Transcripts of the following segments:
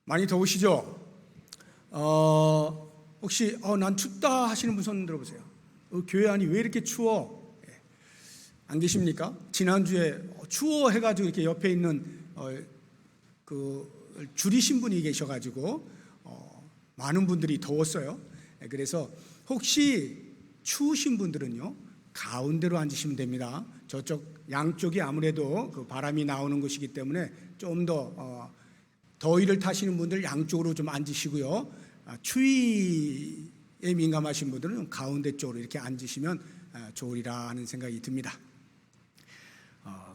많이 더우시죠? 혹시 난 춥다 하시는 분 손 들어보세요. 교회 안이 왜 이렇게 추워? 안 계십니까? 지난주에 추워 해가지고 이렇게 옆에 있는 줄이신 분이 계셔가지고 많은 분들이 더웠어요. 그래서 혹시 추우신 분들은요, 가운데로 앉으시면 됩니다. 저쪽 양쪽이 아무래도 그 바람이 나오는 곳이기 때문에 좀 더 더위를 타시는 분들 양쪽으로 좀 앉으시고요. 추위에 민감하신 분들은 가운데 쪽으로 이렇게 앉으시면 좋으리라 하는 생각이 듭니다.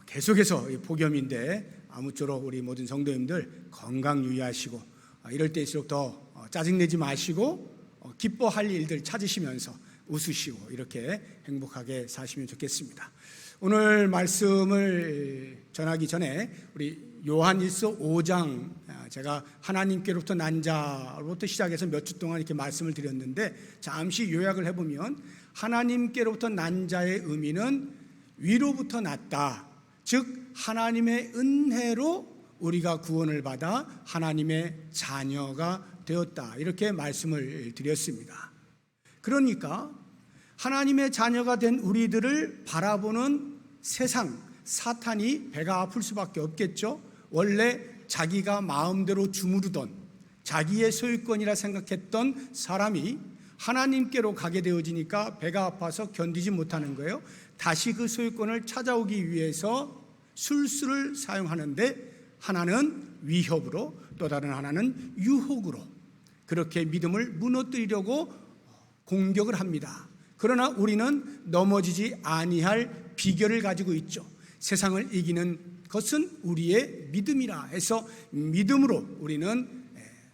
계속해서 폭염인데 아무쪼록 우리 모든 성도님들 건강 유의하시고 이럴 때일수록 더 짜증내지 마시고 기뻐할 일들 찾으시면서 웃으시고 이렇게 행복하게 사시면 좋겠습니다. 오늘 말씀을 전하기 전에 우리 요한일서 5장, 제가 하나님께로부터 난 자로부터 시작해서 몇 주 동안 이렇게 말씀을 드렸는데, 잠시 요약을 해보면 하나님께로부터 난 자의 의미는 위로부터 났다, 즉 하나님의 은혜로 우리가 구원을 받아 하나님의 자녀가 되었다, 이렇게 말씀을 드렸습니다. 그러니까 하나님의 자녀가 된 우리들을 바라보는 세상, 사탄이 배가 아플 수밖에 없겠죠. 원래 자기가 마음대로 주무르던 자기의 소유권이라 생각했던 사람이 하나님께로 가게 되어지니까 배가 아파서 견디지 못하는 거예요. 다시 그 소유권을 찾아오기 위해서 술수를 사용하는데, 하나는 위협으로 또 다른 하나는 유혹으로 그렇게 믿음을 무너뜨리려고 공격을 합니다. 그러나 우리는 넘어지지 아니할 비결을 가지고 있죠. 세상을 이기는 것은 우리의 믿음이라 해서 믿음으로 우리는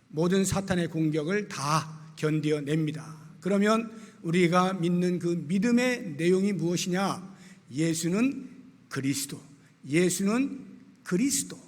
모든 사탄의 공격을 다 견뎌냅니다. 그러면 우리가 믿는 그 믿음의 내용이 무엇이냐? 예수는 그리스도, 예수는 그리스도.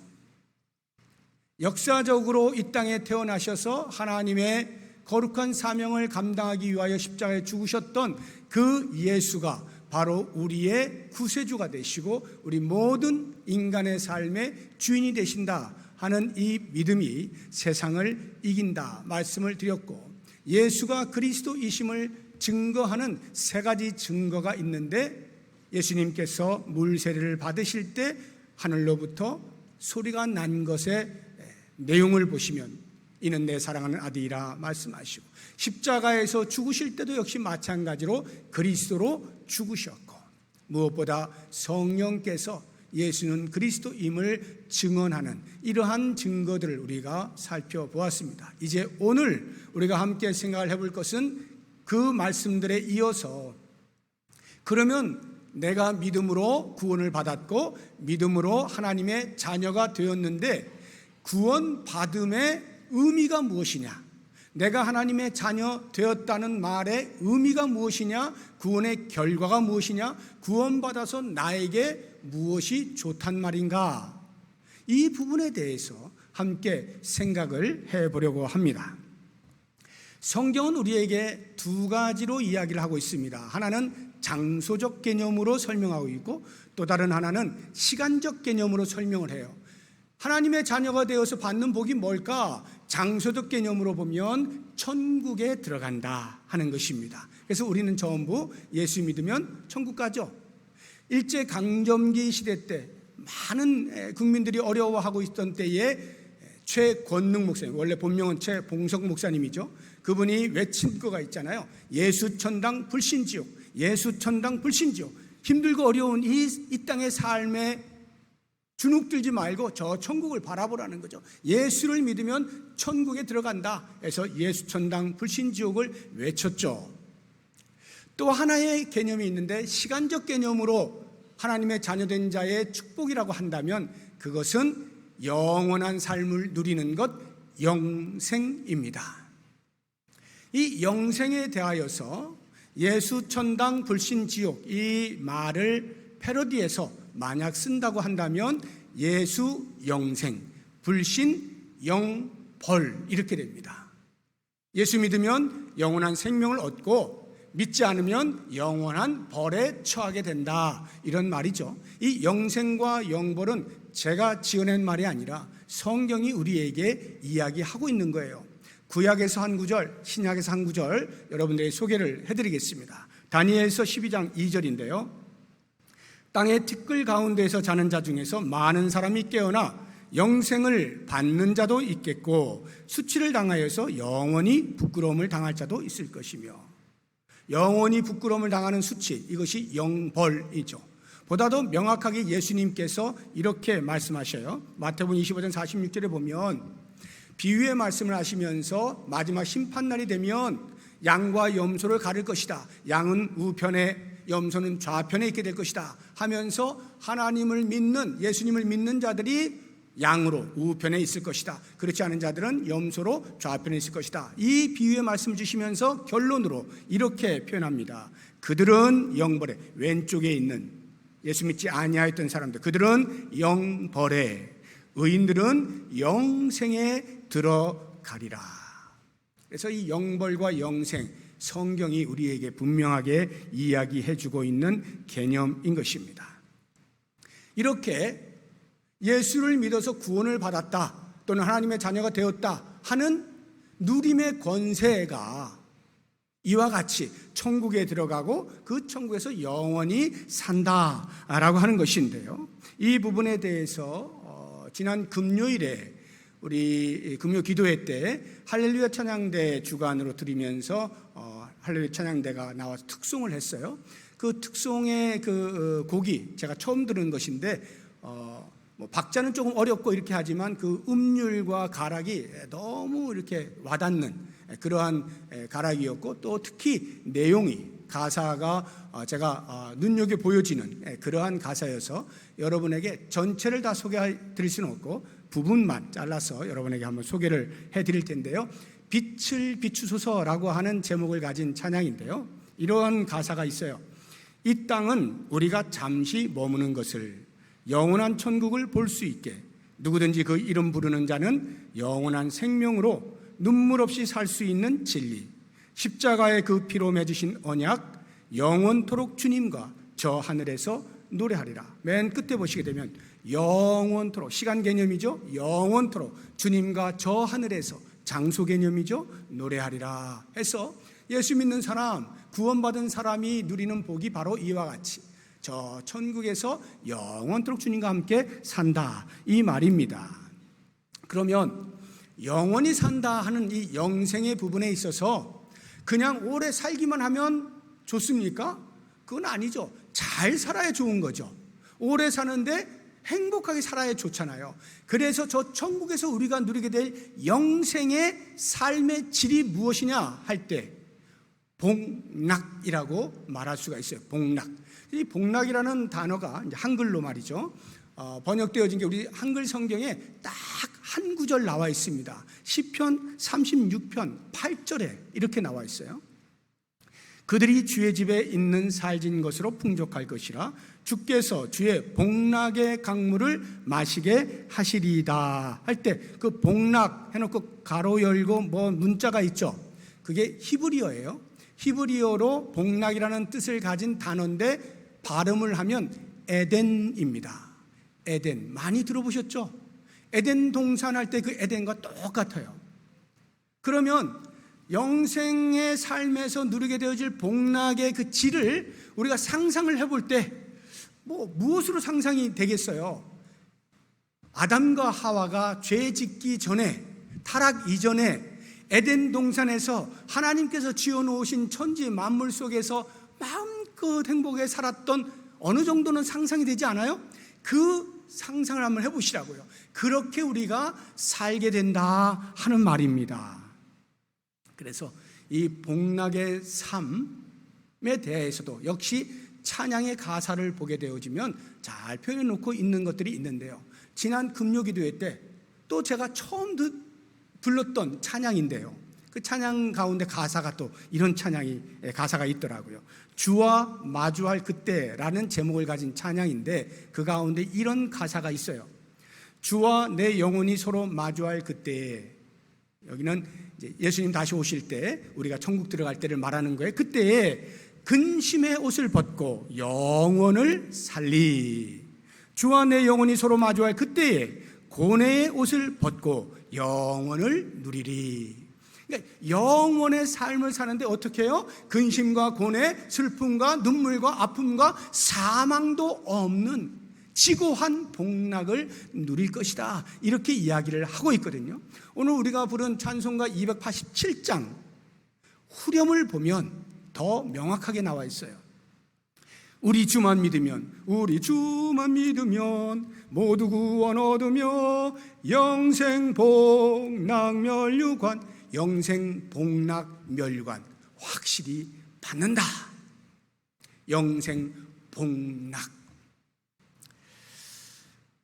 역사적으로 이 땅에 태어나셔서 하나님의 거룩한 사명을 감당하기 위하여 십자가에 죽으셨던 그 예수가 바로 우리의 구세주가 되시고 우리 모든 인간의 삶의 주인이 되신다 하는 이 믿음이 세상을 이긴다 말씀을 드렸고, 예수가 그리스도이심을 증거하는 세 가지 증거가 있는데, 예수님께서 물세례를 받으실 때 하늘로부터 소리가 난 것의 내용을 보시면 이는 내 사랑하는 아들이라 말씀하시고, 십자가에서 죽으실 때도 역시 마찬가지로 그리스도로 죽으셨고, 무엇보다 성령께서 예수는 그리스도임을 증언하는 이러한 증거들을 우리가 살펴보았습니다. 이제 오늘 우리가 함께 생각을 해볼 것은 그 말씀들에 이어서, 그러면 내가 믿음으로 구원을 받았고 믿음으로 하나님의 자녀가 되었는데 구원받음의 의미가 무엇이냐? 내가 하나님의 자녀 되었다는 말의 의미가 무엇이냐? 구원의 결과가 무엇이냐? 구원받아서 나에게 무엇이 좋단 말인가? 이 부분에 대해서 함께 생각을 해보려고 합니다. 성경은 우리에게 두 가지로 이야기를 하고 있습니다. 하나는 장소적 개념으로 설명하고 있고 또 다른 하나는 시간적 개념으로 설명을 해요. 하나님의 자녀가 되어서 받는 복이 뭘까? 장소적 개념으로 보면 천국에 들어간다 하는 것입니다. 그래서 우리는 전부 예수 믿으면 천국 가죠. 일제강점기 시대 때 많은 국민들이 어려워하고 있던 때에 최권능 목사님, 원래 본명은 최봉석 목사님이죠. 그분이 외친 거가 있잖아요. 예수천당 불신지옥, 예수천당 불신지옥. 힘들고 어려운 이 땅의 삶에 주눅들지 말고 저 천국을 바라보라는 거죠. 예수를 믿으면 천국에 들어간다 해서 예수천당 불신지옥을 외쳤죠. 또 하나의 개념이 있는데, 시간적 개념으로 하나님의 자녀된 자의 축복이라고 한다면 그것은 영원한 삶을 누리는 것, 영생입니다. 이 영생에 대하여서 예수천당 불신지옥 이 말을 패러디해서 만약 쓴다고 한다면 예수 영생, 불신 영벌 이렇게 됩니다. 예수 믿으면 영원한 생명을 얻고 믿지 않으면 영원한 벌에 처하게 된다, 이런 말이죠. 이 영생과 영벌은 제가 지어낸 말이 아니라 성경이 우리에게 이야기하고 있는 거예요. 구약에서 한 구절, 신약에서 한 구절 여러분들에게 소개를 해드리겠습니다. 다니엘서 12장 2절인데요. 땅의 티끌 가운데에서 자는 자 중에서 많은 사람이 깨어나 영생을 받는 자도 있겠고 수치를 당하여서 영원히 부끄러움을 당할 자도 있을 것이며, 영원히 부끄러움을 당하는 수치, 이것이 영벌이죠. 보다도 명확하게 예수님께서 이렇게 말씀하셔요. 마태복음 25장 46절에 보면 비유의 말씀을 하시면서 마지막 심판날이 되면 양과 염소를 가릴 것이다, 양은 우편에 염소는 좌편에 있게 될 것이다 하면서 하나님을 믿는, 예수님을 믿는 자들이 양으로 우편에 있을 것이다, 그렇지 않은 자들은 염소로 좌편에 있을 것이다. 이 비유의 말씀을 주시면서 결론으로 이렇게 표현합니다. 그들은 영벌에, 왼쪽에 있는 예수 믿지 아니하였던 사람들, 그들은 영벌에, 의인들은 영생에 들어가리라. 그래서 이 영벌과 영생, 성경이 우리에게 분명하게 이야기해 주고 있는 개념인 것입니다. 이렇게 예수를 믿어서 구원을 받았다 또는 하나님의 자녀가 되었다 하는 누림의 권세가 이와 같이 천국에 들어가고 그 천국에서 영원히 산다라고 하는 것인데요. 이 부분에 대해서 지난 금요일에 우리 금요 기도회 때 할렐루야 찬양대 주관으로 드리면서 할렐루야 찬양대가 나와서 특송을 했어요. 그 특송의 그 곡이 제가 처음 들은 것인데 박자는 조금 어렵고 이렇게 하지만 그 음률과 가락이 너무 이렇게 와닿는 그러한 가락이었고, 또 특히 내용이, 가사가 제가 눈여겨 보여지는 그러한 가사여서 여러분에게 전체를 다 소개해 드릴 수는 없고 부분만 잘라서 여러분에게 한번 소개를 해 드릴 텐데요. 빛을 비추소서라고 하는 제목을 가진 찬양인데요. 이러한 가사가 있어요. 이 땅은 우리가 잠시 머무는 것을, 영원한 천국을 볼 수 있게 누구든지 그 이름 부르는 자는 영원한 생명으로 눈물 없이 살 수 있는 진리, 십자가의 그 피로 맺으신 언약, 영원토록 주님과 저 하늘에서 노래하리라. 맨 끝에 보시게 되면 영원토록, 시간 개념이죠. 영원토록 주님과 저 하늘에서, 장소 개념이죠. 노래하리라 해서 예수 믿는 사람, 구원받은 사람이 누리는 복이 바로 이와 같이 저 천국에서 영원토록 주님과 함께 산다, 이 말입니다. 그러면 영원히 산다 하는 이 영생의 부분에 있어서 그냥 오래 살기만 하면 좋습니까? 그건 아니죠. 잘 살아야 좋은 거죠. 오래 사는데 행복하게 살아야 좋잖아요. 그래서 저 천국에서 우리가 누리게 될 영생의 삶의 질이 무엇이냐 할 때 복락이라고 말할 수가 있어요. 복락. 이 복락이라는 단어가 이제 한글로 말이죠. 번역되어진 게 우리 한글 성경에 딱 한 구절 나와 있습니다. 시편 36편 8절에 이렇게 나와 있어요. 그들이 주의 집에 있는 살진 것으로 풍족할 것이라, 주께서 주의 복락의 강물을 마시게 하시리이다 할 때 그 복락 해놓고 가로 열고 뭐 문자가 있죠. 그게 히브리어예요. 히브리어로 복락이라는 뜻을 가진 단어인데 발음을 하면 에덴입니다. 에덴 많이 들어보셨죠? 에덴 동산 할 때 그 에덴과 똑같아요. 그러면 영생의 삶에서 누리게 되어질 복락의 그 질을 우리가 상상을 해볼 때 무엇으로 상상이 되겠어요? 아담과 하와가 죄 짓기 전에, 타락 이전에 에덴 동산에서 하나님께서 지어놓으신 천지 만물 속에서 마음껏 행복하게 살았던 어느 정도는 상상이 되지 않아요? 그 상상을 한번 해보시라고요. 그렇게 우리가 살게 된다 하는 말입니다. 그래서 이 복락의 삶에 대해서도 역시 찬양의 가사를 보게 되어지면 잘 표현해 놓고 있는 것들이 있는데요. 지난 금요기도회 때 또 제가 처음 불렀던 찬양인데요. 그 찬양 가운데 가사가 또 이런 가사가 있더라고요. 주와 마주할 그때라는 제목을 가진 찬양인데 그 가운데 이런 가사가 있어요. 주와 내 영혼이 서로 마주할 그때에 여기는 이제 예수님 다시 오실 때 우리가 천국 들어갈 때를 말하는 거예요. 그때에 근심의 옷을 벗고 영혼을 살리. 주와 내 영혼이 서로 마주할 그때에 고뇌의 옷을 벗고 영혼을 누리리. 그러니까 영혼의 삶을 사는데 어떻게 해요? 근심과 고뇌, 슬픔과 눈물과 아픔과 사망도 없는 지고한 복락을 누릴 것이다, 이렇게 이야기를 하고 있거든요. 오늘 우리가 부른 찬송가 287장 후렴을 보면 더 명확하게 나와 있어요. 우리 주만 믿으면 모두 구원 얻으며 영생 복락 멸류관, 영생 복락 멸류관 확실히 받는다. 영생 복락.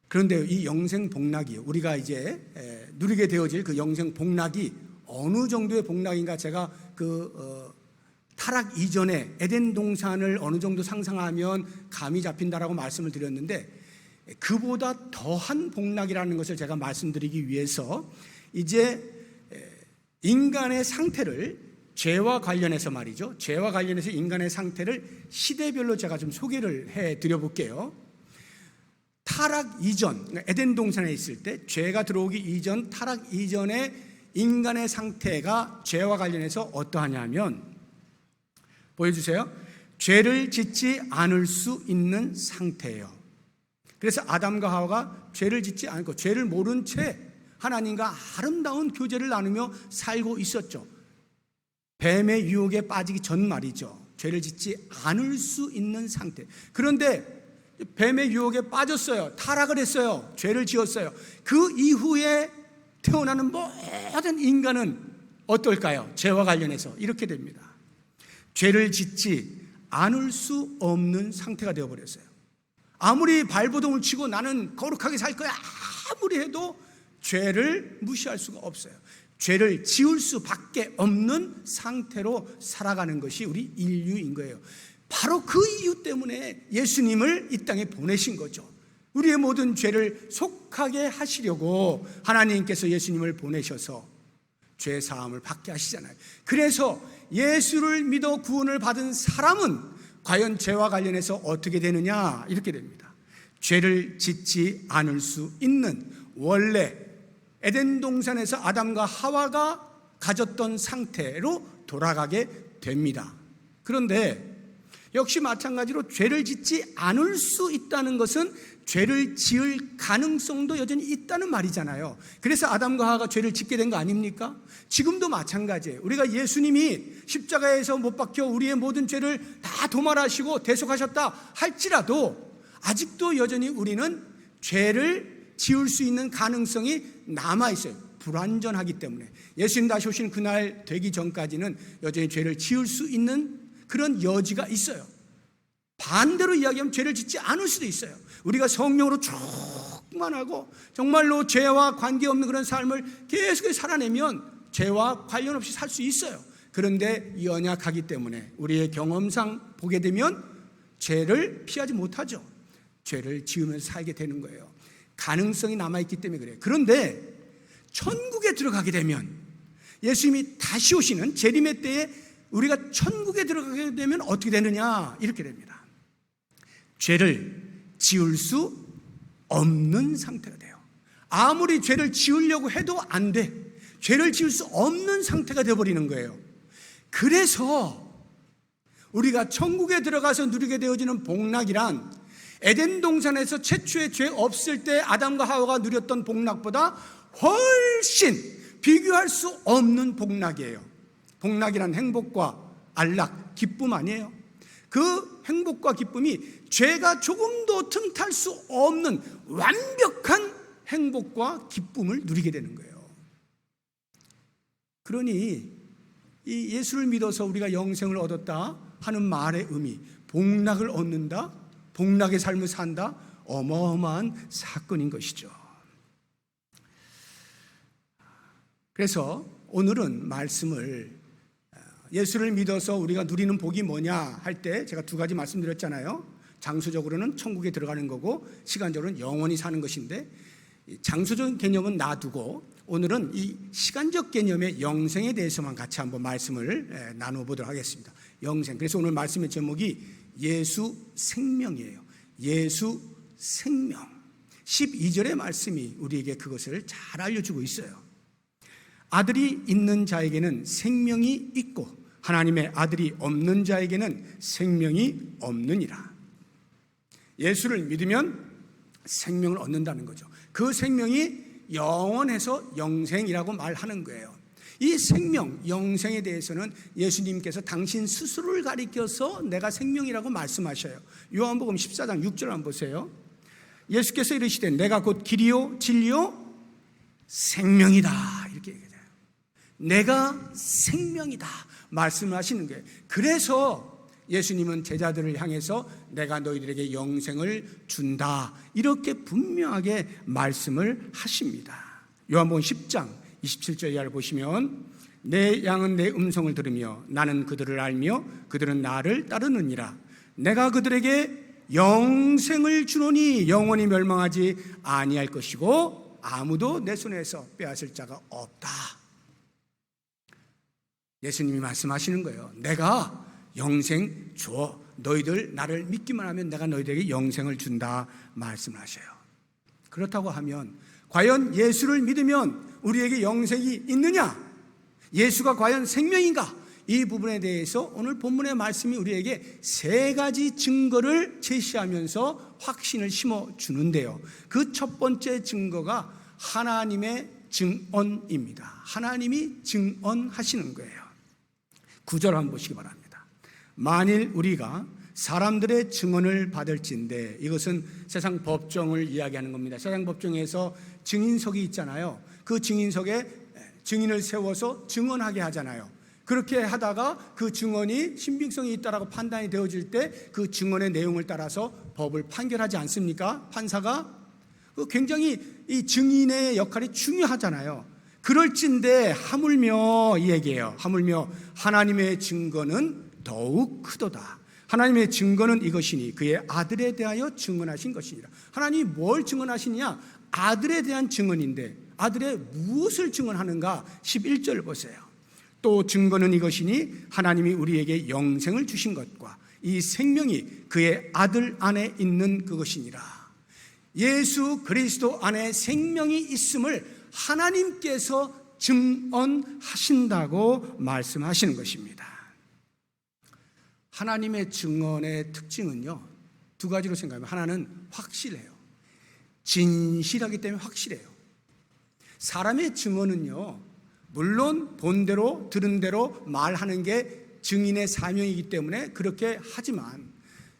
그런데 이 영생 복락이 우리가 이제 누리게 되어질 그 영생 복락이 어느 정도의 복락인가, 제가 타락 이전에 에덴 동산을 어느 정도 상상하면 감이 잡힌다라고 말씀을 드렸는데, 그보다 더한 복락이라는 것을 제가 말씀드리기 위해서 이제 인간의 상태를, 죄와 관련해서 말이죠, 죄와 관련해서 인간의 상태를 시대별로 제가 좀 소개를 해드려 볼게요. 타락 이전, 에덴 동산에 있을 때, 죄가 들어오기 이전, 타락 이전에 인간의 상태가 죄와 관련해서 어떠하냐면, 보여주세요. 죄를 짓지 않을 수 있는 상태예요. 그래서 아담과 하와가 죄를 짓지 않고 죄를 모른 채 하나님과 아름다운 교제를 나누며 살고 있었죠. 뱀의 유혹에 빠지기 전 말이죠. 죄를 짓지 않을 수 있는 상태. 그런데 뱀의 유혹에 빠졌어요. 타락을 했어요. 죄를 지었어요. 그 이후에 태어나는 모든 인간은 어떨까요? 죄와 관련해서 이렇게 됩니다. 죄를 짓지 않을 수 없는 상태가 되어버렸어요. 아무리 발버둥을 치고 나는 거룩하게 살 거야 아무리 해도 죄를 무시할 수가 없어요. 죄를 지을 수밖에 없는 상태로 살아가는 것이 우리 인류인 거예요. 바로 그 이유 때문에 예수님을 이 땅에 보내신 거죠. 우리의 모든 죄를 속하게 하시려고 하나님께서 예수님을 보내셔서 죄 사함을 받게 하시잖아요. 그래서 예수를 믿어 구원을 받은 사람은 과연 죄와 관련해서 어떻게 되느냐, 이렇게 됩니다. 죄를 짓지 않을 수 있는, 원래 에덴 동산에서 아담과 하와가 가졌던 상태로 돌아가게 됩니다. 그런데 역시 마찬가지로 죄를 짓지 않을 수 있다는 것은 죄를 지을 가능성도 여전히 있다는 말이잖아요. 그래서 아담과 하와가 죄를 짓게 된 거 아닙니까? 지금도 마찬가지예요. 우리가 예수님이 십자가에서 못 박혀 우리의 모든 죄를 다 도말하시고 대속하셨다 할지라도 아직도 여전히 우리는 죄를 지을 수 있는 가능성이 남아있어요. 불완전하기 때문에. 예수님 다시 오시는 그날 되기 전까지는 여전히 죄를 지을 수 있는 그런 여지가 있어요. 반대로 이야기하면 죄를 짓지 않을 수도 있어요. 우리가 성령으로 충만하고 정말로 죄와 관계없는 그런 삶을 계속해서 살아내면 죄와 관련 없이 살 수 있어요. 그런데 연약하기 때문에 우리의 경험상 보게 되면 죄를 피하지 못하죠. 죄를 지으면서 살게 되는 거예요. 가능성이 남아있기 때문에 그래요. 그런데 천국에 들어가게 되면, 예수님이 다시 오시는 재림의 때에 우리가 천국에 들어가게 되면 어떻게 되느냐, 이렇게 됩니다. 죄를 지을 수 없는 상태가 돼요. 아무리 죄를 지으려고 해도 안 돼. 죄를 지을 수 없는 상태가 되어버리는 거예요. 그래서 우리가 천국에 들어가서 누리게 되어지는 복락이란 에덴 동산에서 최초의 죄 없을 때 아담과 하와가 누렸던 복락보다 훨씬 비교할 수 없는 복락이에요. 복락이란 행복과 안락, 기쁨 아니에요? 그 행복과 기쁨이 죄가 조금도 틈탈 수 없는 완벽한 행복과 기쁨을 누리게 되는 거예요. 그러니 이 예수를 믿어서 우리가 영생을 얻었다 하는 말의 의미, 복락을 얻는다, 복락의 삶을 산다, 어마어마한 사건인 것이죠. 그래서 오늘은 말씀을 예수를 믿어서 우리가 누리는 복이 뭐냐 할 때 제가 두 가지 말씀드렸잖아요. 장소적으로는 천국에 들어가는 거고 시간적으로는 영원히 사는 것인데, 장소적 개념은 놔두고 오늘은 이 시간적 개념의 영생에 대해서만 같이 한번 말씀을 나눠보도록 하겠습니다. 영생. 그래서 오늘 말씀의 제목이 예수 생명이에요. 예수 생명. 12절의 말씀이 우리에게 그것을 잘 알려주고 있어요. 아들이 있는 자에게는 생명이 있고 하나님의 아들이 없는 자에게는 생명이 없느니라. 예수를 믿으면 생명을 얻는다는 거죠. 그 생명이 영원해서 영생이라고 말하는 거예요. 이 생명, 영생에 대해서는 예수님께서 당신 스스로를 가리켜서 내가 생명이라고 말씀하셔요. 요한복음 14장 6절 한번 보세요. 예수께서 이르시되 내가 곧 길이요 진리요 생명이다 이렇게 얘기해요. 내가 생명이다 말씀하시는 거예요. 그래서 예수님은 제자들을 향해서 내가 너희들에게 영생을 준다 이렇게 분명하게 말씀을 하십니다. 요한복음 10장 27절 이하를 보시면 내 양은 내 음성을 들으며 나는 그들을 알며 그들은 나를 따르느니라. 내가 그들에게 영생을 주노니 영원히 멸망하지 아니할 것이고 아무도 내 손에서 빼앗을 자가 없다. 예수님이 말씀하시는 거예요. 내가 영생 줘. 너희들 나를 믿기만 하면 내가 너희들에게 영생을 준다 말씀하셔요. 그렇다고 하면 과연 예수를 믿으면 우리에게 영생이 있느냐? 예수가 과연 생명인가? 이 부분에 대해서 오늘 본문의 말씀이 우리에게 세 가지 증거를 제시하면서 확신을 심어주는데요. 그 첫 번째 증거가 하나님의 증언입니다. 하나님이 증언하시는 거예요. 9절 한번 보시기 바랍니다. 만일 우리가 사람들의 증언을 받을진대. 이것은 세상 법정을 이야기하는 겁니다. 세상 법정에서 증인석이 있잖아요. 그 증인석에 증인을 세워서 증언하게 하잖아요. 그렇게 하다가 그 증언이 신빙성이 있다라고 판단이 되어질 때 그 증언의 내용을 따라서 법을 판결하지 않습니까? 판사가 굉장히 이 증인의 역할이 중요하잖아요. 그럴진데 하물며 이 얘기예요. 하물며 하나님의 증거는 더욱 크도다. 하나님의 증거는 이것이니 그의 아들에 대하여 증언하신 것이니라. 하나님이 뭘 증언하시냐? 아들에 대한 증언인데 아들의 무엇을 증언하는가? 11절 보세요. 또 증거는 이것이니 하나님이 우리에게 영생을 주신 것과 이 생명이 그의 아들 안에 있는 그것이니라. 예수 그리스도 안에 생명이 있음을 하나님께서 증언하신다고 말씀하시는 것입니다. 하나님의 증언의 특징은요, 두 가지로 생각하면 하나는 확실해요. 진실하기 때문에 확실해요. 사람의 증언은요, 물론 본 대로 들은 대로 말하는 게 증인의 사명이기 때문에 그렇게 하지만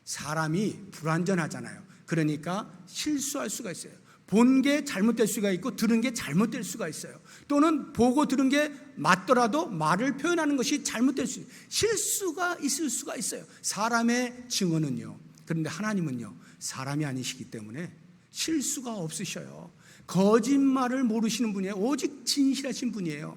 사람이 불완전하잖아요. 그러니까 실수할 수가 있어요. 본 게 잘못될 수가 있고 들은 게 잘못될 수가 있어요. 또는 보고 들은 게 맞더라도 말을 표현하는 것이 잘못될 수 있어요. 실수가 있을 수가 있어요. 사람의 증언은요. 그런데 하나님은요, 사람이 아니시기 때문에 실수가 없으셔요. 거짓말을 모르시는 분이에요. 오직 진실하신 분이에요.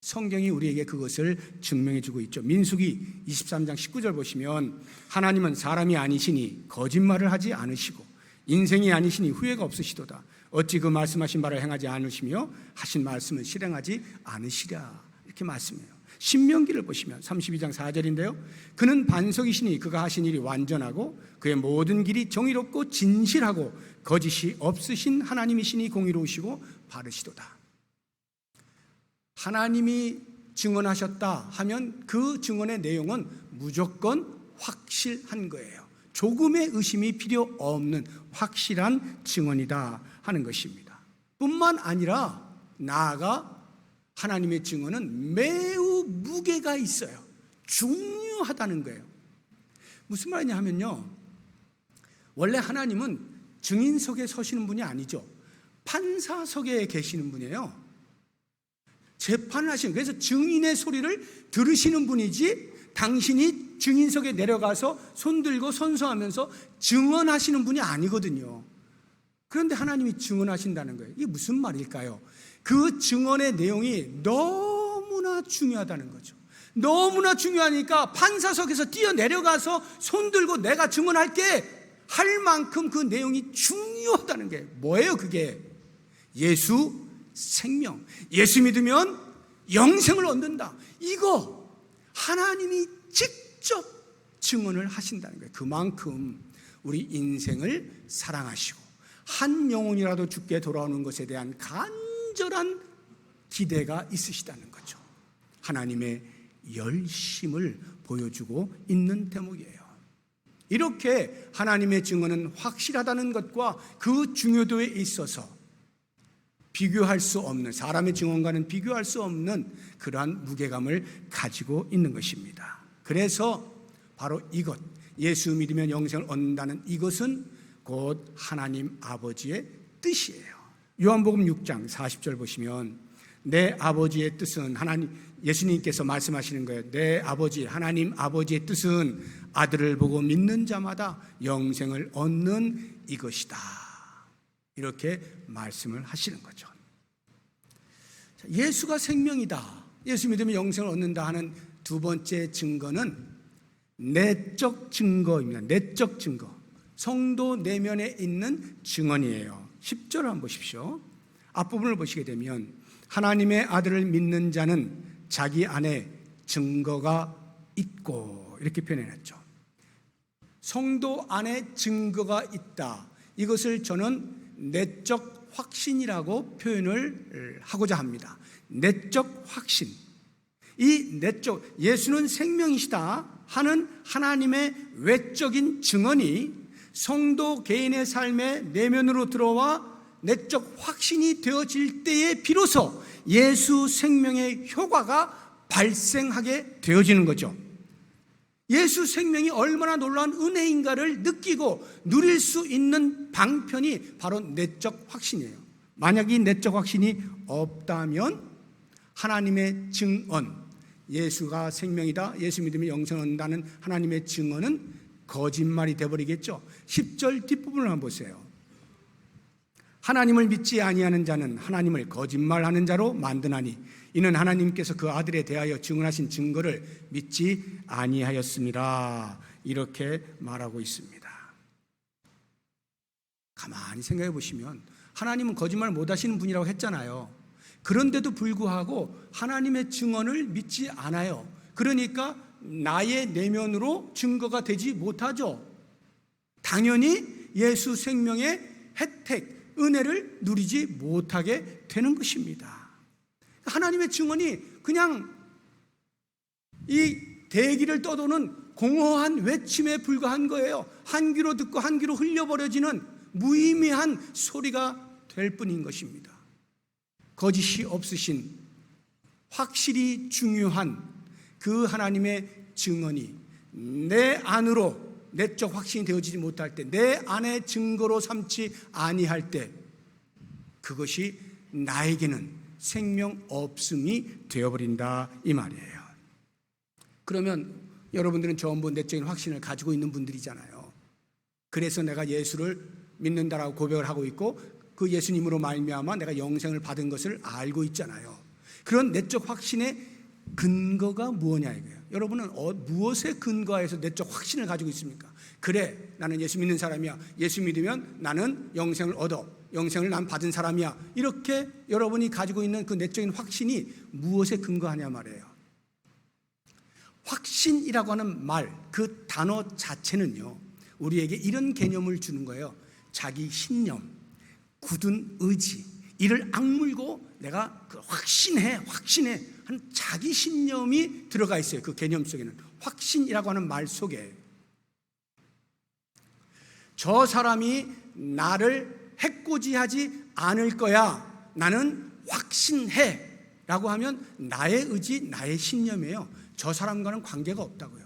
성경이 우리에게 그것을 증명해 주고 있죠. 민수기 23장 19절 보시면 하나님은 사람이 아니시니 거짓말을 하지 않으시고 인생이 아니시니 후회가 없으시도다. 어찌 그 말씀하신 바를 행하지 않으시며 하신 말씀을 실행하지 않으시랴. 이렇게 말씀해요. 신명기를 보시면 32장 4절인데요. 그는 반석이시니 그가 하신 일이 완전하고 그의 모든 길이 정의롭고 진실하고 거짓이 없으신 하나님이시니 공의로우시고 바르시도다. 하나님이 증언하셨다 하면 그 증언의 내용은 무조건 확실한 거예요. 조금의 의심이 필요 없는 확실한 증언이다 하는 것입니다. 뿐만 아니라 나아가 하나님의 증언은 매우 무게가 있어요. 중요하다는 거예요. 무슨 말이냐 하면요, 원래 하나님은 증인석에 서시는 분이 아니죠. 판사석에 계시는 분이에요. 재판을 하시는, 그래서 증인의 소리를 들으시는 분이지 당신이 증인석에 내려가서 손들고 선서하면서 증언하시는 분이 아니거든요. 그런데 하나님이 증언하신다는 거예요. 이게 무슨 말일까요? 그 증언의 내용이 너무나 중요하다는 거죠. 너무나 중요하니까 판사석에서 뛰어내려가서 손들고 내가 증언할게 할 만큼 그 내용이 중요하다는 게 뭐예요? 그게 예수 생명. 예수 믿으면 영생을 얻는다. 이거 하나님이 직접 증언을 하신다는 거예요. 그만큼 우리 인생을 사랑하시고 한 영혼이라도 죽게 돌아오는 것에 대한 간절한 기대가 있으시다는 거죠. 하나님의 열심을 보여주고 있는 대목이에요. 이렇게 하나님의 증언은 확실하다는 것과 그 중요도에 있어서 비교할 수 없는, 사람의 증언과는 비교할 수 없는 그러한 무게감을 가지고 있는 것입니다. 그래서 바로 이것, 예수 믿으면 영생을 얻는다는 이것은 곧 하나님 아버지의 뜻이에요. 요한복음 6장 40절 보시면 내 아버지의 뜻은, 예수님께서 말씀하시는 거예요. 내 아버지, 하나님 아버지의 뜻은 아들을 보고 믿는 자마다 영생을 얻는 이것이다. 이렇게 말씀을 하시는 거죠. 예수가 생명이다, 예수 믿으면 영생을 얻는다 하는 두 번째 증거는 내적 증거입니다. 내적 증거. 성도 내면에 있는 증언이에요. 10절을 한번 보십시오. 앞부분을 보시게 되면 하나님의 아들을 믿는 자는 자기 안에 증거가 있고, 이렇게 표현해놨죠. 성도 안에 증거가 있다. 이것을 저는 내적 확신이라고 표현을 하고자 합니다. 내적 확신. 이 내적, 예수는 생명이시다 하는 하나님의 외적인 증언이 성도 개인의 삶에 내면으로 들어와 내적 확신이 되어질 때에 비로소 예수 생명의 효과가 발생하게 되어지는 거죠. 예수 생명이 얼마나 놀라운 은혜인가를 느끼고 누릴 수 있는 방편이 바로 내적 확신이에요. 만약 이 내적 확신이 없다면 하나님의 증언, 예수가 생명이다, 예수 믿으면 영생을 얻는다는 하나님의 증언은 거짓말이 되어버리겠죠. 10절 뒷부분을 한번 보세요. 하나님을 믿지 아니하는 자는 하나님을 거짓말하는 자로 만드나니 이는 하나님께서 그 아들에 대하여 증언하신 증거를 믿지 아니하였습니다. 이렇게 말하고 있습니다. 가만히 생각해 보시면 하나님은 거짓말 못하시는 분이라고 했잖아요. 그런데도 불구하고 하나님의 증언을 믿지 않아요. 그러니까 나의 내면으로 증거가 되지 못하죠. 당연히 예수 생명의 혜택, 은혜를 누리지 못하게 되는 것입니다. 하나님의 증언이 그냥 이 대기를 떠도는 공허한 외침에 불과한 거예요. 한 귀로 듣고 한 귀로 흘려버려지는 무의미한 소리가 될 뿐인 것입니다. 거짓이 없으신, 확실히 중요한 그 하나님의 증언이 내 안으로 내적 확신이 되어지지 못할 때, 내 안에 증거로 삼지 아니할 때, 그것이 나에게는 생명 없음이 되어버린다, 이 말이에요. 그러면 여러분들은 전부 내적인 확신을 가지고 있는 분들이잖아요. 그래서 내가 예수를 믿는다라고 고백을 하고 있고 그 예수님으로 말미암아 내가 영생을 받은 것을 알고 있잖아요. 그런 내적 확신의 근거가 무엇이냐 이거예요. 여러분은 무엇에 근거해서 내적 확신을 가지고 있습니까? 그래, 나는 예수 믿는 사람이야. 예수 믿으면 나는 영생을 얻어. 영생을 난 받은 사람이야. 이렇게 여러분이 가지고 있는 그 내적인 확신이 무엇에 근거하냐 말이에요. 확신이라고 하는 말, 그 단어 자체는요, 우리에게 이런 개념을 주는 거예요. 자기 신념, 굳은 의지, 이를 악물고 내가 확신해 한 자기 신념이 들어가 있어요. 그 개념 속에는 확신이라고 하는 말 속에 저 사람이 나를 해코지하지 않을 거야, 나는 확신해 라고 하면 나의 의지, 나의 신념이에요. 저 사람과는 관계가 없다고요.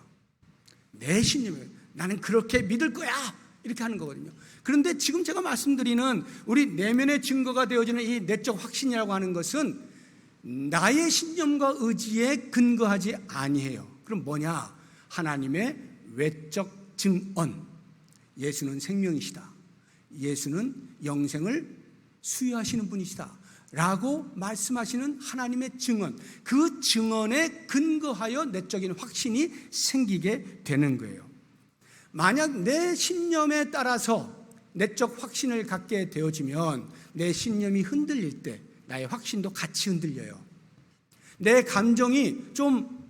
내 신념이에요. 나는 그렇게 믿을 거야, 이렇게 하는 거거든요. 그런데 지금 제가 말씀드리는 우리 내면의 증거가 되어지는 이 내적 확신이라고 하는 것은 나의 신념과 의지에 근거하지 아니해요. 그럼 뭐냐? 하나님의 외적 증언. 예수는 생명이시다, 예수는 영생을 수여하시는 분이시다 라고 말씀하시는 하나님의 증언, 그 증언에 근거하여 내적인 확신이 생기게 되는 거예요. 만약 내 신념에 따라서 내적 확신을 갖게 되어지면 내 신념이 흔들릴 때 나의 확신도 같이 흔들려요. 내 감정이 좀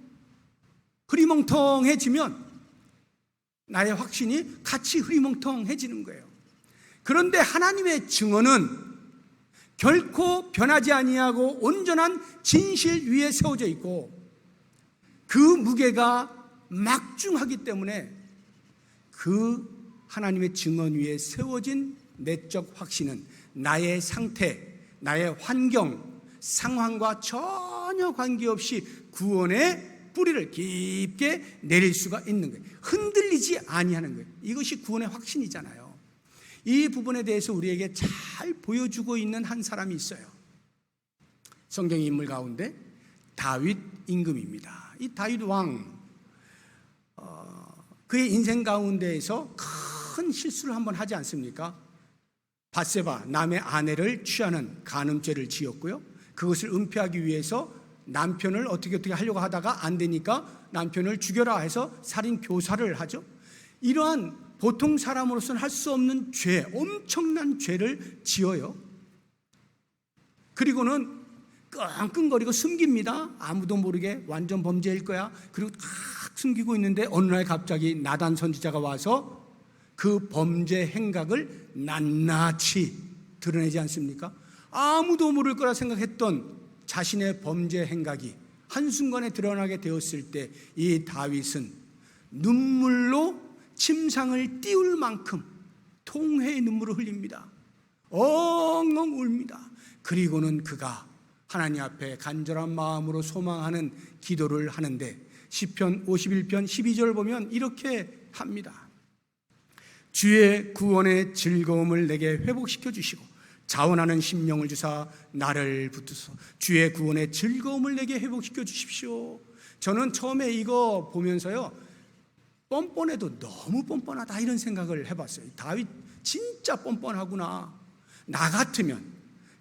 흐리멍텅해지면 나의 확신이 같이 흐리멍텅해지는 거예요. 그런데 하나님의 증언은 결코 변하지 아니하고 온전한 진실 위에 세워져 있고 그 무게가 막중하기 때문에 그 하나님의 증언 위에 세워진 내적 확신은 나의 상태, 나의 환경, 상황과 전혀 관계없이 구원의 뿌리를 깊게 내릴 수가 있는 거예요. 흔들리지 아니하는 거예요. 이것이 구원의 확신이잖아요. 이 부분에 대해서 우리에게 잘 보여주고 있는 한 사람이 있어요. 성경 인물 가운데 다윗 임금입니다. 이 다윗 왕, 그의 인생 가운데에서 큰 실수를 한번 하지 않습니까? 밧세바, 남의 아내를 취하는 간음죄를 지었고요. 그것을 은폐하기 위해서 남편을 어떻게 하려고 하다가 안 되니까 남편을 죽여라 해서 살인 교사를 하죠. 이러한 보통 사람으로서는 할 수 없는 죄, 엄청난 죄를 지어요. 그리고는 끙끙거리고 숨깁니다. 아무도 모르게 완전 범죄일 거야. 그리고 탁 숨기고 있는데 어느 날 갑자기 나단 선지자가 와서 그 범죄 행각을 낱낱이 드러내지 않습니까? 아무도 모를 거라 생각했던 자신의 범죄 행각이 한순간에 드러나게 되었을 때 이 다윗은 눈물로 침상을 띄울 만큼 통회의 눈물을 흘립니다. 엉엉 울니다. 그리고는 그가 하나님 앞에 간절한 마음으로 소망하는 기도를 하는데 시편 51편 12절 보면 이렇게 합니다. 주의 구원의 즐거움을 내게 회복시켜 주시고 자원하는 심령을 주사 나를 붙드소. 주의 구원의 즐거움을 내게 회복시켜 주십시오. 저는 처음에 이거 보면서요, 뻔뻔해도 너무 뻔뻔하다 이런 생각을 해봤어요. 다윗 진짜 뻔뻔하구나. 나 같으면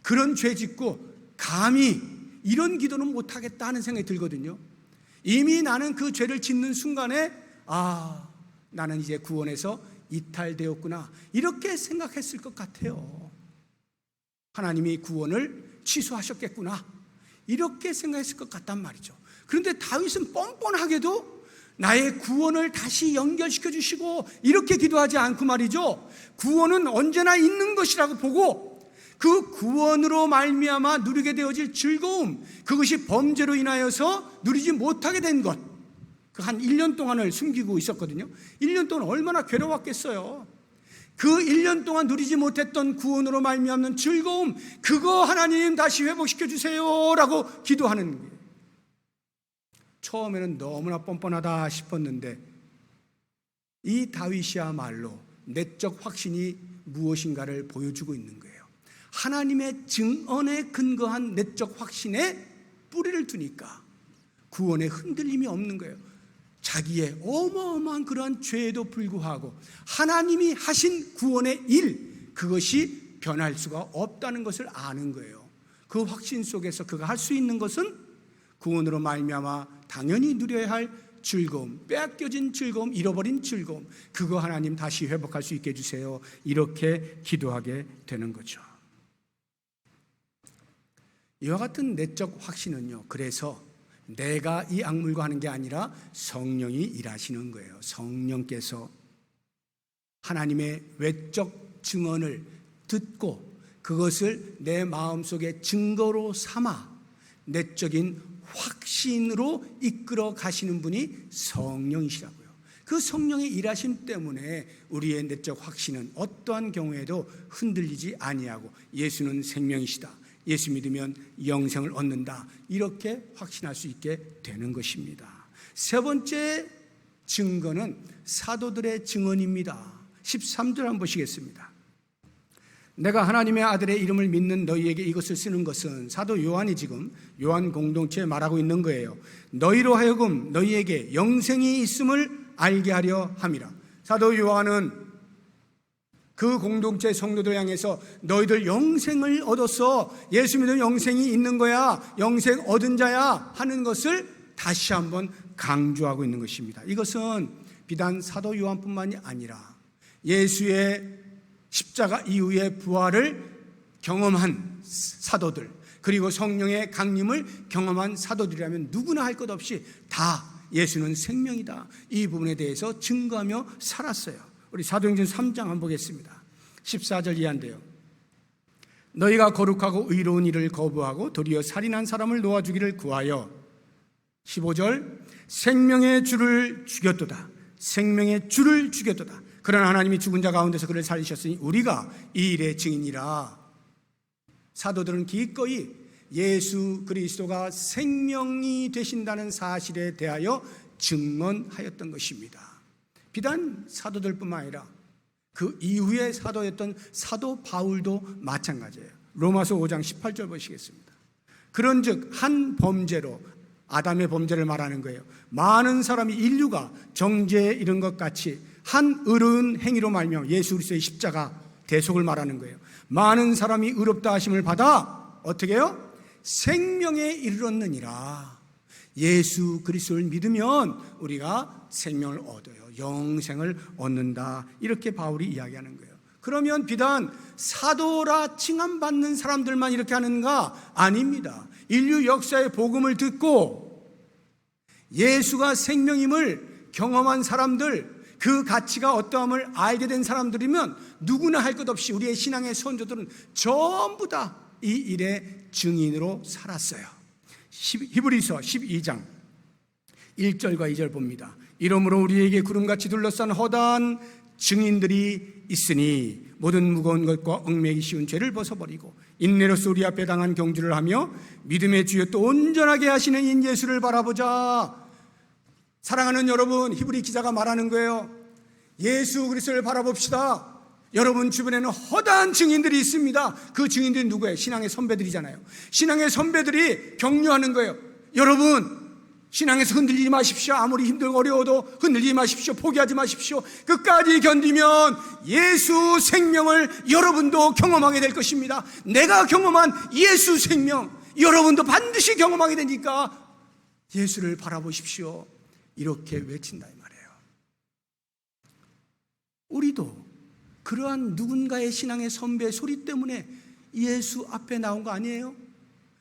그런 죄 짓고 감히 이런 기도는 못하겠다 하는 생각이 들거든요. 이미 나는 그 죄를 짓는 순간에 나는 이제 구원에서 이탈되었구나 이렇게 생각했을 것 같아요. 하나님이 구원을 취소하셨겠구나 이렇게 생각했을 것 같단 말이죠. 그런데 다윗은 뻔뻔하게도 나의 구원을 다시 연결시켜 주시고 이렇게 기도하지 않고 말이죠, 구원은 언제나 있는 것이라고 보고 그 구원으로 말미암아 누리게 되어질 즐거움, 그것이 범죄로 인하여서 누리지 못하게 된 것, 그 한 1년 동안을 숨기고 있었거든요. 1년 동안 얼마나 괴로웠겠어요. 그 1년 동안 누리지 못했던 구원으로 말미암는 즐거움, 그거 하나님 다시 회복시켜 주세요 라고 기도하는 거예요. 처음에는 너무나 뻔뻔하다 싶었는데 이 다윗이야말로 내적 확신이 무엇인가를 보여주고 있는 거예요. 하나님의 증언에 근거한 내적 확신에 뿌리를 두니까 구원에 흔들림이 없는 거예요. 자기의 어마어마한 그러한 죄에도 불구하고 하나님이 하신 구원의 일, 그것이 변할 수가 없다는 것을 아는 거예요. 그 확신 속에서 그가 할 수 있는 것은 구원으로 말미암아 당연히 누려야 할 즐거움, 빼앗겨진 즐거움, 잃어버린 즐거움, 그거 하나님 다시 회복할 수 있게 해주세요. 이렇게 기도하게 되는 거죠. 이와 같은 내적 확신은요, 그래서 내가 이 악물고 하는 게 아니라 성령이 일하시는 거예요. 성령께서 하나님의 외적 증언을 듣고 그것을 내 마음속에 증거로 삼아 내적인 확신으로 이끌어 가시는 분이 성령이시라고요. 그 성령의 일하심 때문에 우리의 내적 확신은 어떠한 경우에도 흔들리지 아니하고 예수는 생명이시다, 예수 믿으면 영생을 얻는다, 이렇게 확신할 수 있게 되는 것입니다. 세 번째 증거는 사도들의 증언입니다. 13절 한번 보시겠습니다. 내가 하나님의 아들의 이름을 믿는 너희에게 이것을 쓰는 것은, 사도 요한이 지금 요한 공동체에 말하고 있는 거예요. 너희로 하여금 너희에게 영생이 있음을 알게 하려 함이라. 사도 요한은 그 공동체 성도들 향해서 너희들 영생을 얻었어, 예수 믿으면 영생이 있는 거야, 영생 얻은 자야 하는 것을 다시 한번 강조하고 있는 것입니다. 이것은 비단 사도 요한뿐만이 아니라 예수의 십자가 이후의 부활을 경험한 사도들, 그리고 성령의 강림을 경험한 사도들이라면 누구나 할 것 없이 다 예수는 생명이다, 이 부분에 대해서 증거하며 살았어요. 우리 사도행전 3장 한번 보겠습니다. 14절 이하인데요. 너희가 거룩하고 의로운 일을 거부하고 도리어 살인한 사람을 놓아주기를 구하여 15절 생명의 주를 죽였도다. 생명의 주를 죽였도다. 그러나 하나님이 죽은 자 가운데서 그를 살리셨으니 우리가 이 일의 증인이라. 사도들은 기꺼이 예수 그리스도가 생명이 되신다는 사실에 대하여 증언하였던 것입니다. 비단 사도들뿐만 아니라 그 이후에 사도였던 사도 바울도 마찬가지예요. 로마서 5장 18절 보시겠습니다. 그런즉 한 범죄로, 아담의 범죄를 말하는 거예요, 많은 사람이, 인류가 정죄에 이른 것 같이 한 의로운 행위로 말미암아, 예수 그리스도의 십자가 대속을 말하는 거예요, 많은 사람이 의롭다 하심을 받아 어떻게 해요? 생명에 이르렀느니라. 예수 그리스도를 믿으면 우리가 생명을 얻어요. 영생을 얻는다. 이렇게 바울이 이야기하는 거예요. 그러면 비단 사도라 칭함받는 사람들만 이렇게 하는가? 아닙니다. 인류 역사의 복음을 듣고 예수가 생명임을 경험한 사람들, 그 가치가 어떠함을 알게 된 사람들이면 누구나 할 것 없이 우리의 신앙의 선조들은 전부 다 이 일의 증인으로 살았어요. 히브리서 12장 1절과 2절 봅니다. 이러므로 우리에게 구름같이 둘러싼 허다한 증인들이 있으니 모든 무거운 것과 얽매기 쉬운 죄를 벗어버리고 인내로서 우리 앞에 당한 경주를 하며 믿음의 주여 또 온전하게 하시는 인 예수를 바라보자. 사랑하는 여러분, 히브리 기자가 말하는 거예요. 예수 그리스도를 바라봅시다. 여러분 주변에는 허다한 증인들이 있습니다. 그 증인들이 누구예요? 신앙의 선배들이잖아요. 신앙의 선배들이 격려하는 거예요. 여러분 신앙에서 흔들리지 마십시오. 아무리 힘들고 어려워도 흔들리지 마십시오. 포기하지 마십시오. 끝까지 견디면 예수 생명을 여러분도 경험하게 될 것입니다. 내가 경험한 예수 생명 여러분도 반드시 경험하게 되니까 예수를 바라보십시오. 이렇게 외친다 이 말이에요. 우리도 그러한 누군가의 신앙의 선배의 소리 때문에 예수 앞에 나온 거 아니에요?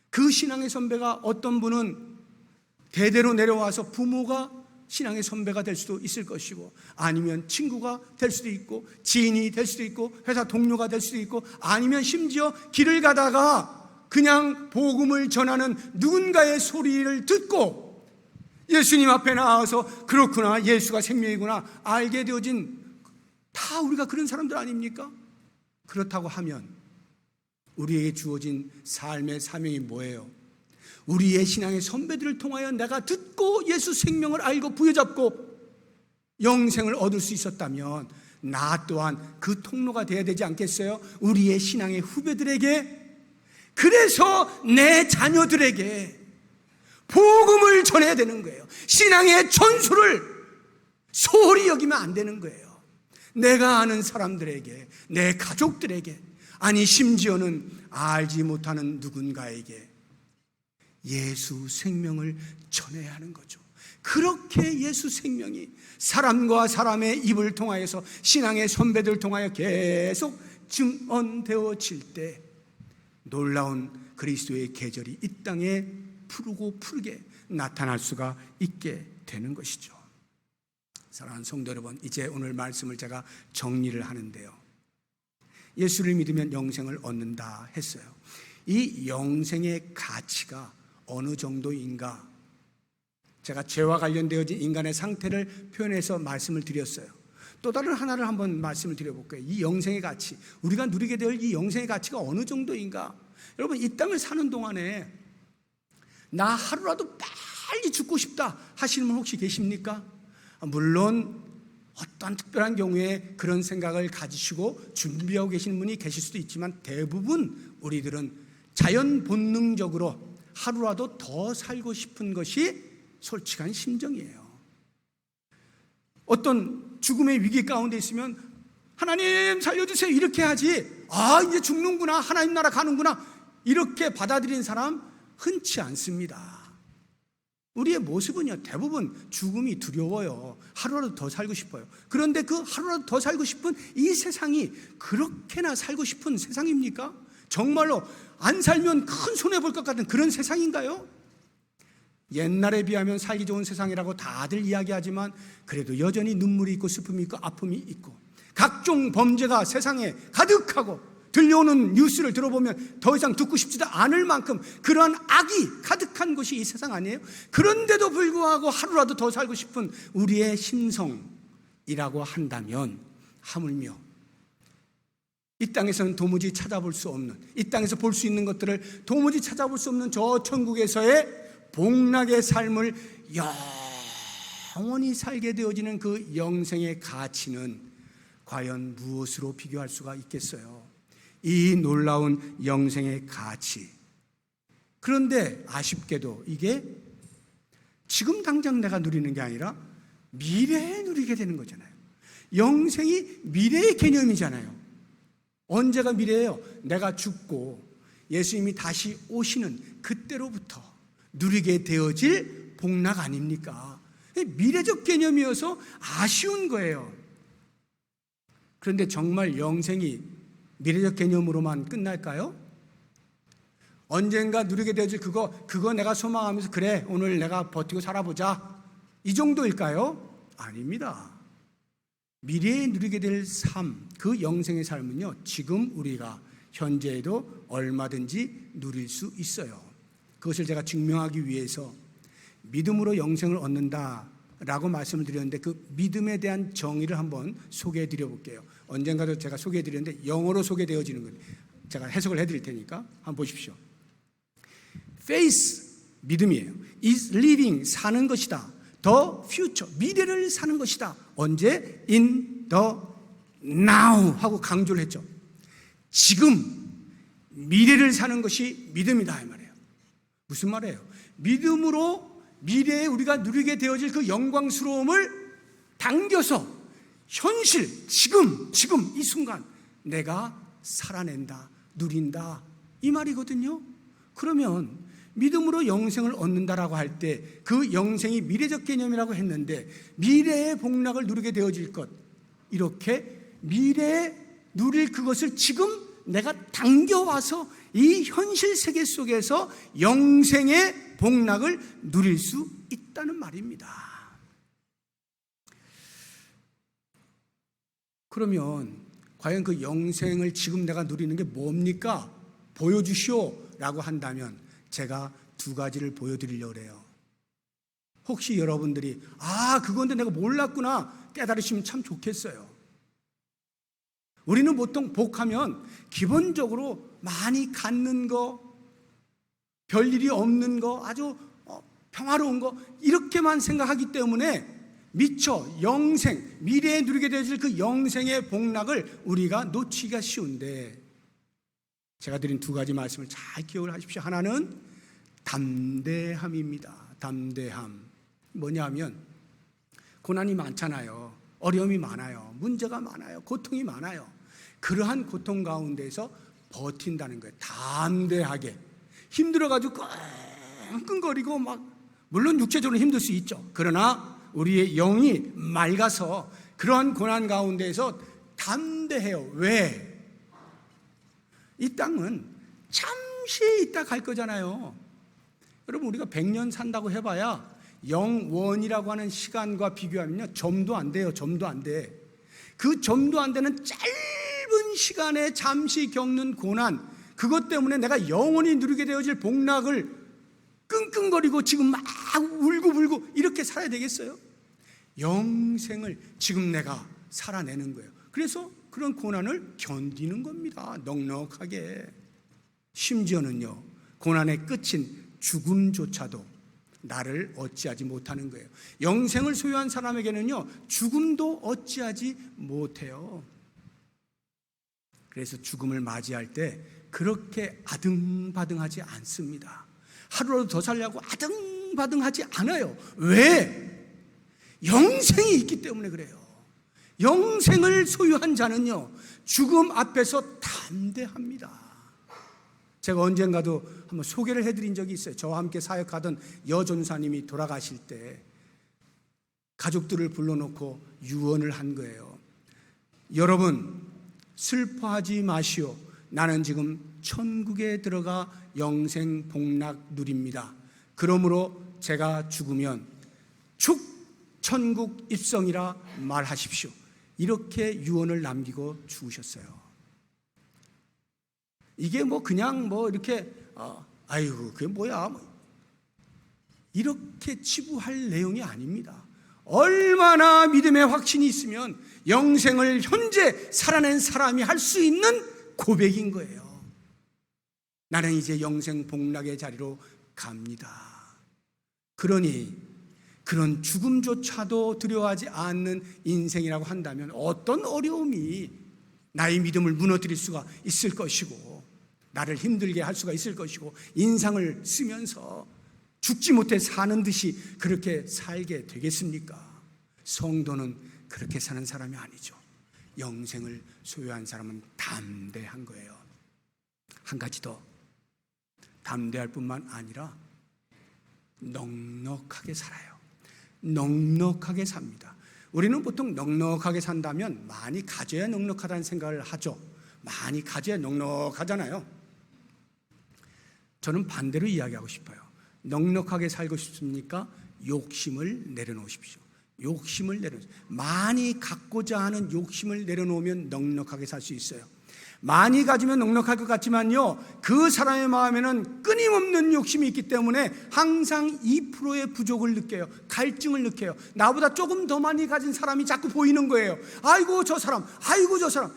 그 신앙의 선배가 어떤 분은 대대로 내려와서 부모가 신앙의 선배가 될 수도 있을 것이고, 아니면 친구가 될 수도 있고, 지인이 될 수도 있고, 회사 동료가 될 수도 있고, 아니면 심지어 길을 가다가 그냥 복음을 전하는 누군가의 소리를 듣고 예수님 앞에 나와서 그렇구나, 예수가 생명이구나 알게 되어진, 다 우리가 그런 사람들 아닙니까? 그렇다고 하면 우리에게 주어진 삶의 사명이 뭐예요? 우리의 신앙의 선배들을 통하여 내가 듣고 예수 생명을 알고 부여잡고 영생을 얻을 수 있었다면 나 또한 그 통로가 되어야 되지 않겠어요? 우리의 신앙의 후배들에게, 그래서 내 자녀들에게 복음을 전해야 되는 거예요. 신앙의 전수를 소홀히 여기면 안 되는 거예요. 내가 아는 사람들에게, 내 가족들에게, 아니 심지어는 알지 못하는 누군가에게 예수 생명을 전해야 하는 거죠. 그렇게 예수 생명이 사람과 사람의 입을 통하여서 신앙의 선배들을 통하여 계속 증언되어질 때 놀라운 그리스도의 계절이 이 땅에 푸르고 푸르게 나타날 수가 있게 되는 것이죠. 사랑하는 성도 여러분, 이제 오늘 말씀을 제가 정리를 하는데요, 예수를 믿으면 영생을 얻는다 했어요. 이 영생의 가치가 어느 정도인가? 제가 죄와 관련되어진 인간의 상태를 표현해서 말씀을 드렸어요. 또 다른 하나를 한번 말씀을 드려볼게요. 이 영생의 가치, 우리가 누리게 될 이 영생의 가치가 어느 정도인가? 여러분, 이 땅을 사는 동안에 나 하루라도 빨리 죽고 싶다 하시는 분 혹시 계십니까? 물론 어떤 특별한 경우에 그런 생각을 가지시고 준비하고 계시는 분이 계실 수도 있지만, 대부분 우리들은 자연 본능적으로 하루라도 더 살고 싶은 것이 솔직한 심정이에요. 어떤 죽음의 위기 가운데 있으면 하나님 살려주세요 이렇게 하지, 아 이제 죽는구나, 하나님 나라 가는구나 이렇게 받아들이는 사람 흔치 않습니다. 우리의 모습은요, 대부분 죽음이 두려워요. 하루라도 더 살고 싶어요. 그런데 그 하루라도 더 살고 싶은 이 세상이 그렇게나 살고 싶은 세상입니까? 정말로 안 살면 큰 손해볼 것 같은 그런 세상인가요? 옛날에 비하면 살기 좋은 세상이라고 다들 이야기하지만 그래도 여전히 눈물이 있고 슬픔이 있고 아픔이 있고 각종 범죄가 세상에 가득하고 들려오는 뉴스를 들어보면 더 이상 듣고 싶지도 않을 만큼 그러한 악이 가득한 곳이 이 세상 아니에요? 그런데도 불구하고 하루라도 더 살고 싶은 우리의 심성이라고 한다면 하물며 이 땅에서는 도무지 찾아볼 수 없는, 이 땅에서 볼 수 있는 것들을 도무지 찾아볼 수 없는 저 천국에서의 복락의 삶을 영원히 살게 되어지는 그 영생의 가치는 과연 무엇으로 비교할 수가 있겠어요? 이 놀라운 영생의 가치. 그런데 아쉽게도 이게 지금 당장 내가 누리는 게 아니라 미래에 누리게 되는 거잖아요. 영생이 미래의 개념이잖아요. 언제가 미래예요? 내가 죽고 예수님이 다시 오시는 그때로부터 누리게 되어질 복락 아닙니까? 미래적 개념이어서 아쉬운 거예요. 그런데 정말 영생이 미래적 개념으로만 끝날까요? 언젠가 누리게 되어질 그거 내가 소망하면서 그래 오늘 내가 버티고 살아보자 이 정도일까요? 아닙니다. 미래에 누리게 될 삶, 그 영생의 삶은요 지금 우리가 현재에도 얼마든지 누릴 수 있어요. 그것을 제가 증명하기 위해서 믿음으로 영생을 얻는다라고 말씀을 드렸는데 그 믿음에 대한 정의를 한번 소개해 드려 볼게요. 언젠가도 제가 소개해 드렸는데 영어로 소개되어지는 거예요. 제가 해석을 해드릴 테니까 한번 보십시오. Faith, 믿음이에요. is living, 사는 것이다. The future, 미래를 사는 것이다. 언제? In the now 하고 강조를 했죠. 지금 미래를 사는 것이 믿음이다 이 말이에요. 무슨 말이에요? 믿음으로 미래에 우리가 누리게 되어질 그 영광스러움을 당겨서 현실, 지금 이 순간 내가 살아낸다, 누린다 이 말이거든요. 그러면 믿음으로 영생을 얻는다라고 할 때 그 영생이 미래적 개념이라고 했는데 미래의 복락을 누리게 되어질 것, 이렇게 미래에 누릴 그것을 지금 내가 당겨와서 이 현실 세계 속에서 영생의 복락을 누릴 수 있다는 말입니다. 그러면 과연 그 영생을 지금 내가 누리는 게 뭡니까? 보여주시오 라고 한다면 제가 두 가지를 보여드리려고 해요. 혹시 여러분들이 그건데 내가 몰랐구나 깨달으시면 참 좋겠어요. 우리는 보통 복하면 기본적으로 많이 갖는 거, 별일이 없는 거, 아주 평화로운 거 이렇게만 생각하기 때문에 미처 영생, 미래에 누리게 되어질 그 영생의 복락을 우리가 놓치기가 쉬운데 제가 드린 두 가지 말씀을 잘 기억을 하십시오. 하나는 담대함입니다. 담대함. 뭐냐면 고난이 많잖아요. 어려움이 많아요. 문제가 많아요. 고통이 많아요. 그러한 고통 가운데서 버틴다는 거예요. 담대하게. 힘들어가지고 끙끙거리고 물론 육체적으로 힘들 수 있죠. 그러나 우리의 영이 맑아서 그러한 고난 가운데서 담대해요. 왜? 이 땅은 잠시 있다 갈 거잖아요. 여러분 우리가 100년 산다고 해봐야 영원이라고 하는 시간과 비교하면요 점도 안 돼요. 점도 안 돼. 그 점도 안 되는 짧은 시간에 잠시 겪는 고난, 그것 때문에 내가 영원히 누리게 되어질 복락을 끙끙거리고 지금 막 울고불고 이렇게 살아야 되겠어요? 영생을 지금 내가 살아내는 거예요. 그래서 그런 고난을 견디는 겁니다. 넉넉하게. 심지어는요 고난의 끝인 죽음조차도 나를 어찌하지 못하는 거예요. 영생을 소유한 사람에게는요 죽음도 어찌하지 못해요. 그래서 죽음을 맞이할 때 그렇게 아등바등하지 않습니다. 하루라도 더 살려고 아등바등하지 않아요. 왜? 영생이 있기 때문에 그래요. 영생을 소유한 자는요 죽음 앞에서 담대합니다. 제가 언젠가도 한번 소개를 해드린 적이 있어요. 저와 함께 사역하던 여전사님이 돌아가실 때 가족들을 불러놓고 유언을 한 거예요. 여러분, 슬퍼하지 마시오. 나는 지금 천국에 들어가 영생 복락 누립니다. 그러므로 제가 죽으면 축 천국 입성이라 말하십시오. 이렇게 유언을 남기고 죽으셨어요. 이게 그냥 이렇게 아이고 그게 뭐야 이렇게 치부할 내용이 아닙니다. 얼마나 믿음의 확신이 있으면 영생을 현재 살아낸 사람이 할 수 있는 고백인 거예요. 나는 이제 영생 복락의 자리로 갑니다. 그러니 그런 죽음조차도 두려워하지 않는 인생이라고 한다면 어떤 어려움이 나의 믿음을 무너뜨릴 수가 있을 것이고 나를 힘들게 할 수가 있을 것이고 인상을 쓰면서 죽지 못해 사는 듯이 그렇게 살게 되겠습니까? 성도는 그렇게 사는 사람이 아니죠. 영생을 소유한 사람은 담대한 거예요. 한 가지 더, 담대할 뿐만 아니라 넉넉하게 살아요. 넉넉하게 삽니다. 우리는 보통 넉넉하게 산다면 많이 가져야 넉넉하다는 생각을 하죠. 많이 가져야 넉넉하잖아요. 저는 반대로 이야기하고 싶어요. 넉넉하게 살고 싶습니까? 욕심을 내려놓으십시오. 욕심을 내려놓으십시오. 많이 갖고자 하는 욕심을 내려놓으면 넉넉하게 살 수 있어요. 많이 가지면 넉넉할 것 같지만요, 그 사람의 마음에는 끊임없는 욕심이 있기 때문에 항상 2%의 부족을 느껴요. 갈증을 느껴요. 나보다 조금 더 많이 가진 사람이 자꾸 보이는 거예요. 아이고 저 사람, 아이고 저 사람.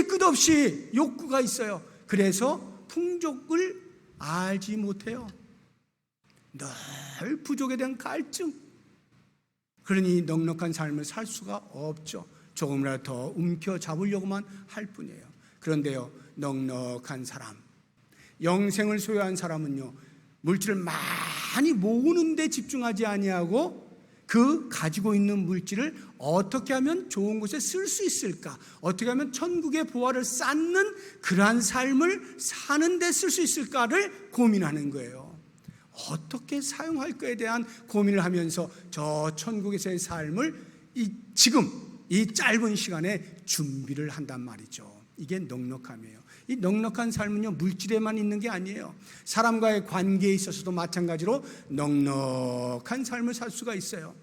끝없이 욕구가 있어요. 그래서 풍족을 알지 못해요. 늘 부족에 대한 갈증. 그러니 넉넉한 삶을 살 수가 없죠. 조금이라도 더 움켜잡으려고만 할 뿐이에요. 그런데요, 넉넉한 사람, 영생을 소유한 사람은요, 물질을 많이 모으는 데 집중하지 아니하고 그 가지고 있는 물질을 어떻게 하면 좋은 곳에 쓸 수 있을까, 어떻게 하면 천국의 보화를 쌓는 그러한 삶을 사는 데 쓸 수 있을까를 고민하는 거예요. 어떻게 사용할 거에 대한 고민을 하면서 저 천국에서의 삶을 지금 이 짧은 시간에 준비를 한단 말이죠. 이게 넉넉함이에요. 이 넉넉한 삶은요, 물질에만 있는 게 아니에요. 사람과의 관계에 있어서도 마찬가지로 넉넉한 삶을 살 수가 있어요.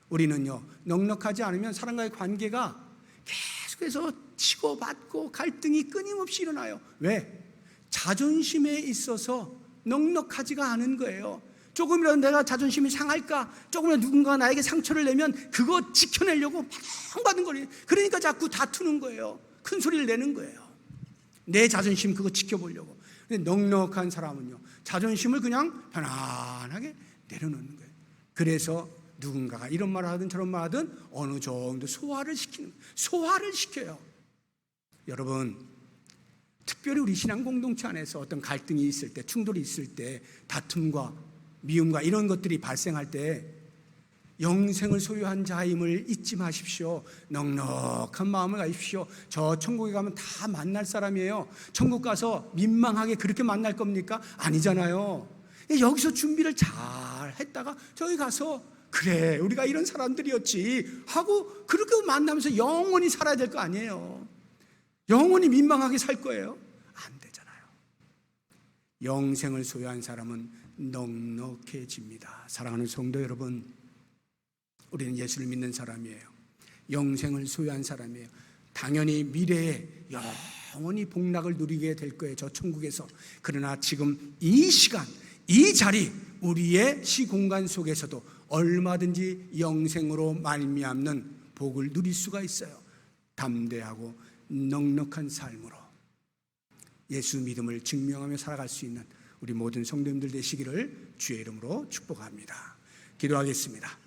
우리는요, 넉넉하지 않으면 사람과의 관계가 계속해서 치고받고 갈등이 끊임없이 일어나요. 왜? 자존심에 있어서 넉넉하지가 않은 거예요. 조금이라도 내가 자존심이 상할까, 조금이라도 누군가 나에게 상처를 내면 그거 지켜내려고 방받은 거예요. 그러니까 자꾸 다투는 거예요. 큰 소리를 내는 거예요. 내 자존심 그거 지켜보려고. 근데 넉넉한 사람은요, 자존심을 그냥 편안하게 내려놓는 거예요. 그래서 누군가가 이런 말을 하든 저런 말을 하든 어느 정도 소화를 시켜요. 여러분, 특별히 우리 신앙 공동체 안에서 어떤 갈등이 있을 때, 충돌이 있을 때, 다툼과 미움과 이런 것들이 발생할 때 영생을 소유한 자임을 잊지 마십시오. 넉넉한 마음을 가지십시오. 저 천국에 가면 다 만날 사람이에요. 천국 가서 민망하게 그렇게 만날 겁니까? 아니잖아요. 여기서 준비를 잘 했다가 저기 가서 그래 우리가 이런 사람들이었지 하고 그렇게 만나면서 영원히 살아야 될 거 아니에요. 영원히 민망하게 살 거예요? 안 되잖아요. 영생을 소유한 사람은 넉넉해집니다. 사랑하는 성도 여러분, 우리는 예수를 믿는 사람이에요. 영생을 소유한 사람이에요. 당연히 미래에 영원히 복락을 누리게 될 거예요, 저 천국에서. 그러나 지금 이 시간, 이 자리, 우리의 시공간 속에서도 얼마든지 영생으로 말미암는 복을 누릴 수가 있어요. 담대하고 넉넉한 삶으로 예수 믿음을 증명하며 살아갈 수 있는 우리 모든 성도님들 되시기를 주의 이름으로 축복합니다. 기도하겠습니다.